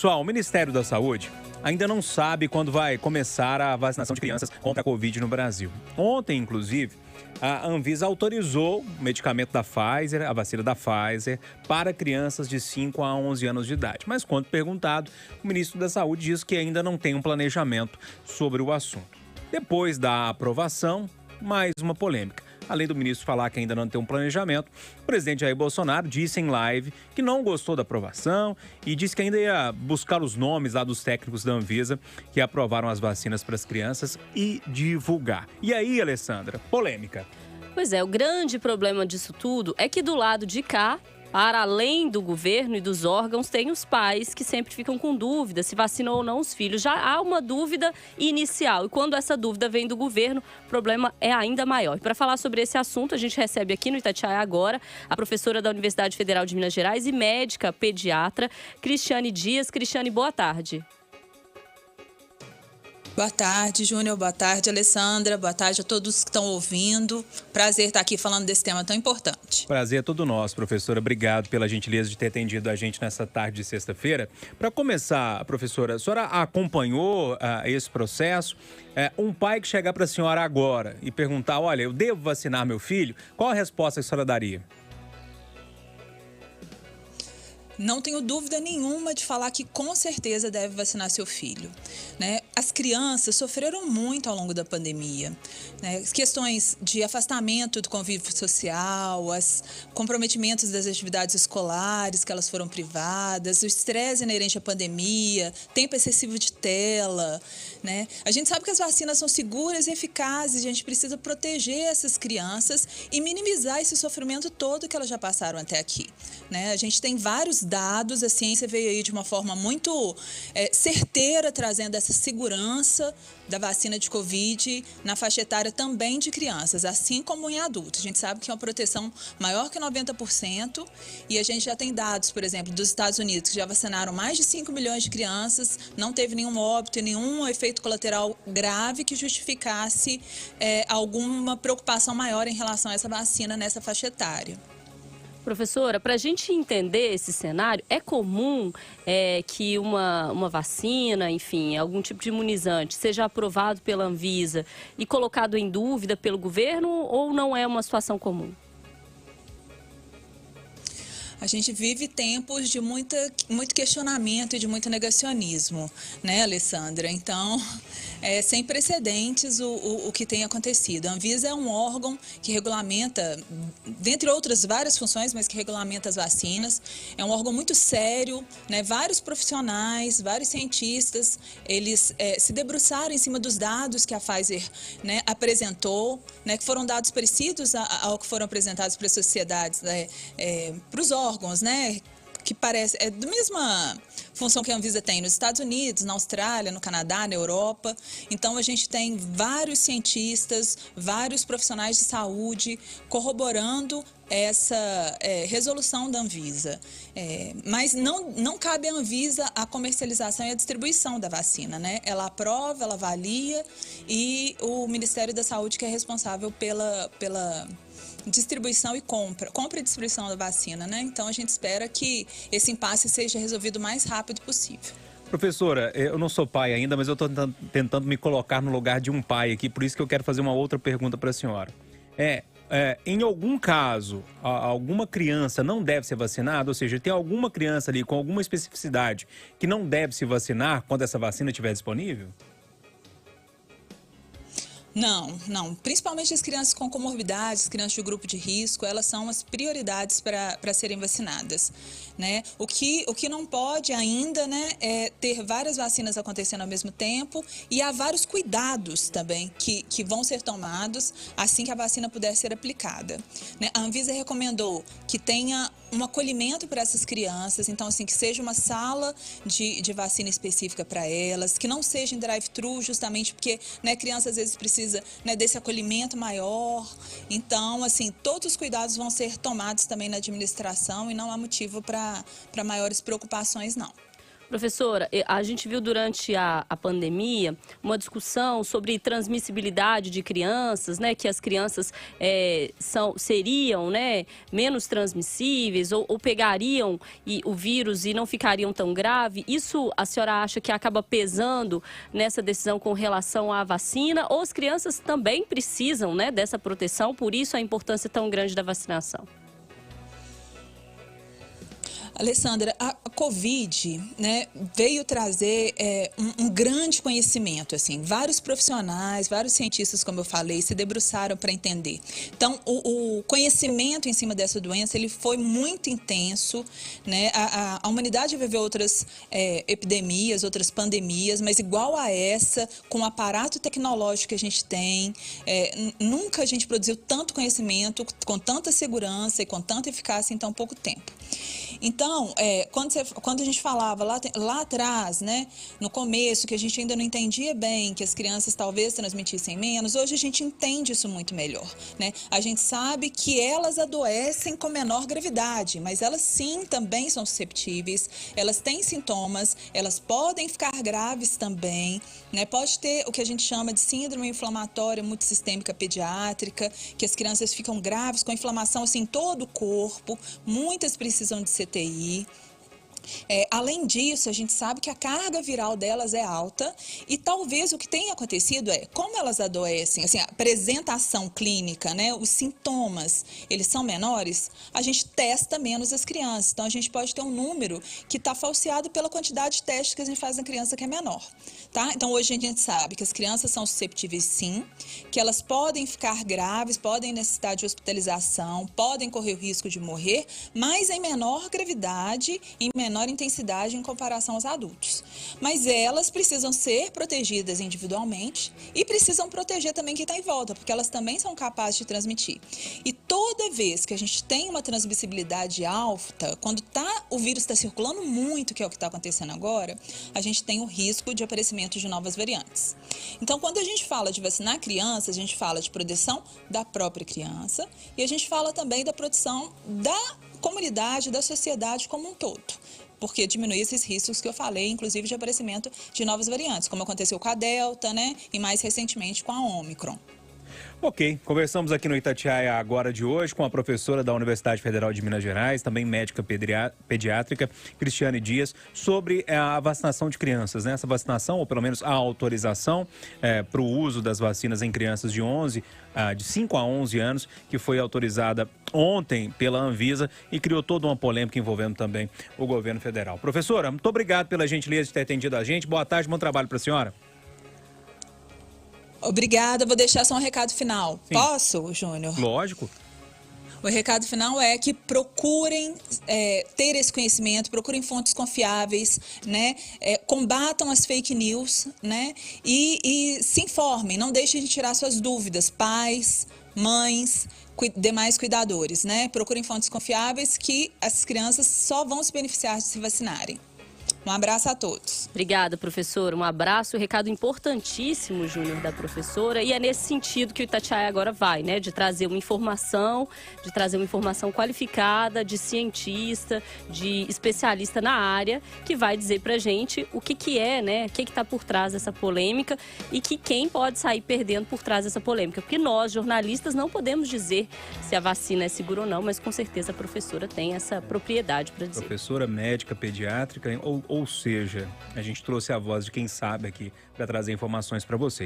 Pessoal, o Ministério da Saúde ainda não sabe quando vai começar a vacinação de crianças contra a Covid no Brasil. Ontem, inclusive, a Anvisa autorizou o medicamento da Pfizer, a vacina da Pfizer, para crianças de 5 a 11 anos de idade. Mas, quando perguntado, o ministro da Saúde diz que ainda não tem um planejamento sobre o assunto. Depois da aprovação, mais uma polêmica. Além do ministro falar que ainda não tem um planejamento, o presidente Jair Bolsonaro disse em live que não gostou da aprovação e disse que ainda ia buscar os nomes lá dos técnicos da Anvisa que aprovaram as vacinas para as crianças e divulgar. E aí, Alessandra, polêmica. Pois é, o grande problema disso tudo é que do lado de cá, para além do governo e dos órgãos, tem os pais que sempre ficam com dúvida se vacinam ou não os filhos. Já há uma dúvida inicial e quando essa dúvida vem do governo, o problema é ainda maior. E para falar sobre esse assunto, a gente recebe aqui no Itatiaia agora a professora da Universidade Federal de Minas Gerais e médica pediatra, Cristiane Dias. Cristiane, boa tarde. Boa tarde, Júnior. Boa tarde, Alessandra. Boa tarde a todos que estão ouvindo. Prazer estar aqui falando desse tema tão importante. Prazer é todo nosso, professora. Obrigado pela gentileza de ter atendido a gente nessa tarde de sexta-feira. Para começar, professora, a senhora acompanhou esse processo? Um pai que chegar para a senhora agora e perguntar, olha, eu devo vacinar meu filho? Qual a resposta que a senhora daria? Não tenho dúvida nenhuma de falar que com certeza deve vacinar seu filho, né? As crianças sofreram muito ao longo da pandemia, né? As questões de afastamento do convívio social, os comprometimentos das atividades escolares que elas foram privadas, o estresse inerente à pandemia, tempo excessivo de tela, né? A gente sabe que as vacinas são seguras e eficazes, a gente precisa proteger essas crianças e minimizar esse sofrimento todo que elas já passaram até aqui, né? A gente tem vários dados, a ciência veio aí de uma forma muito certeira, trazendo essa segurança da vacina de Covid na faixa etária também de crianças, assim como em adultos. A gente sabe que é uma proteção maior que 90% e a gente já tem dados, por exemplo, dos Estados Unidos, que já vacinaram mais de 5 milhões de crianças, não teve nenhum óbito e nenhum efeito colateral grave que justificasse alguma preocupação maior em relação a essa vacina nessa faixa etária. Professora, para a gente entender esse cenário, é comum que uma vacina, enfim, algum tipo de imunizante seja aprovado pela Anvisa e colocado em dúvida pelo governo ou não é uma situação comum? A gente vive tempos de muito questionamento e de muito negacionismo, né, Alessandra? Então, é sem precedentes o que tem acontecido. A Anvisa é um órgão que regulamenta, dentre outras várias funções, mas que regulamenta as vacinas. É um órgão muito sério, né? Vários profissionais, vários cientistas, eles se debruçaram em cima dos dados que a Pfizer, né, apresentou, né, que foram dados parecidos ao que foram apresentados para as sociedades, para os órgãos, né, que parece da mesma função que a Anvisa tem nos Estados Unidos, na Austrália, no Canadá, na Europa. Então, a gente tem vários cientistas, vários profissionais de saúde corroborando essa resolução da Anvisa. Mas não cabe à Anvisa a comercialização e a distribuição da vacina, né? Ela aprova, ela avalia e o Ministério da Saúde que é responsável pela distribuição e compra e distribuição da vacina, né? Então a gente espera que esse impasse seja resolvido o mais rápido possível. Professora, eu não sou pai ainda, mas eu estou tentando me colocar no lugar de um pai aqui, por isso que eu quero fazer uma outra pergunta para a senhora. Em algum caso, alguma criança não deve ser vacinada? Ou seja, tem alguma criança ali com alguma especificidade que não deve se vacinar quando essa vacina estiver disponível? Não. Principalmente as crianças com comorbidades, crianças de grupo de risco, elas são as prioridades para serem vacinadas, né? O que não pode ainda, né, é ter várias vacinas acontecendo ao mesmo tempo e há vários cuidados também que vão ser tomados assim que a vacina puder ser aplicada, né? A Anvisa recomendou que tenha um acolhimento para essas crianças, então assim, que seja uma sala de vacina específica para elas, que não seja em drive-thru, justamente porque, né, criança às vezes precisa, né, desse acolhimento maior. Então, assim, todos os cuidados vão ser tomados também na administração e não há motivo para maiores preocupações, não. Professora, a gente viu durante a pandemia uma discussão sobre transmissibilidade de crianças, né? Que as crianças seriam, né, menos transmissíveis ou pegariam o vírus e não ficariam tão grave. Isso a senhora acha que acaba pesando nessa decisão com relação à vacina? Ou as crianças também precisam, né, dessa proteção, por isso a importância tão grande da vacinação? Alessandra, a Covid, né, veio trazer um grande conhecimento, assim, vários profissionais, vários cientistas, como eu falei, se debruçaram para entender. Então, o conhecimento em cima dessa doença, ele foi muito intenso, né, a humanidade viveu outras epidemias, outras pandemias, mas igual a essa, com o aparato tecnológico que a gente tem, nunca a gente produziu tanto conhecimento, com tanta segurança e com tanta eficácia em tão pouco tempo. Então, quando a gente falava lá atrás, né, no começo, que a gente ainda não entendia bem, que as crianças talvez transmitissem menos, hoje a gente entende isso muito melhor, né? A gente sabe que elas adoecem com menor gravidade, mas elas sim também são susceptíveis, elas têm sintomas, elas podem ficar graves também, né? Pode ter o que a gente chama de síndrome inflamatória multissistêmica pediátrica, que as crianças ficam graves com inflamação assim em todo o corpo, muitas precisam de CTI. Além disso, a gente sabe que a carga viral delas é alta e talvez o que tenha acontecido como elas adoecem, assim, a apresentação clínica, né, os sintomas, eles são menores, a gente testa menos as crianças. Então, a gente pode ter um número que está falseado pela quantidade de testes que a gente faz na criança que é menor, tá? Então, hoje a gente sabe que as crianças são susceptíveis sim, que elas podem ficar graves, podem necessitar de hospitalização, podem correr o risco de morrer, mas em menor gravidade, em menor intensidade em comparação aos adultos. Mas elas precisam ser protegidas individualmente e precisam proteger também quem está em volta, porque elas também são capazes de transmitir. E toda vez que a gente tem uma transmissibilidade alta, quando o vírus está circulando muito, que é o que está acontecendo agora, a gente tem o risco de aparecimento de novas variantes. Então, quando a gente fala de vacinar crianças, a gente fala de proteção da própria criança e a gente fala também da proteção da comunidade, da sociedade como um todo, porque diminui esses riscos que eu falei, inclusive de aparecimento de novas variantes, como aconteceu com a Delta, né, e mais recentemente com a Ômicron. Ok, conversamos aqui no Itatiaia agora de hoje com a professora da Universidade Federal de Minas Gerais, também médica pediátrica, Cristiane Dias, sobre a vacinação de crianças, né? Essa vacinação, ou pelo menos a autorização para o uso das vacinas em crianças de 5 a 11 anos, que foi autorizada ontem pela Anvisa e criou toda uma polêmica envolvendo também o governo federal. Professora, muito obrigado pela gentileza de ter atendido a gente. Boa tarde, bom trabalho para a senhora. Obrigada, vou deixar só um recado final. Sim. Posso, Júnior? Lógico. O recado final é que procurem ter esse conhecimento, procurem fontes confiáveis, né? Combatam as fake news, né? E se informem, não deixem de tirar suas dúvidas, pais, mães, demais cuidadores, né? Procurem fontes confiáveis que as crianças só vão se beneficiar de se vacinarem. Um abraço a todos. Obrigada, professora. Um abraço. Um recado importantíssimo, Júnior, da professora. E é nesse sentido que o Itatiaia agora vai, né? De trazer uma informação qualificada, de cientista, de especialista na área, que vai dizer pra gente o que é, né? O que está por trás dessa polêmica e que quem pode sair perdendo por trás dessa polêmica. Porque nós, jornalistas, não podemos dizer se a vacina é segura ou não, mas com certeza a professora tem essa propriedade para dizer. Professora médica pediátrica, ou seja, a gente trouxe a voz de quem sabe aqui para trazer informações para vocês.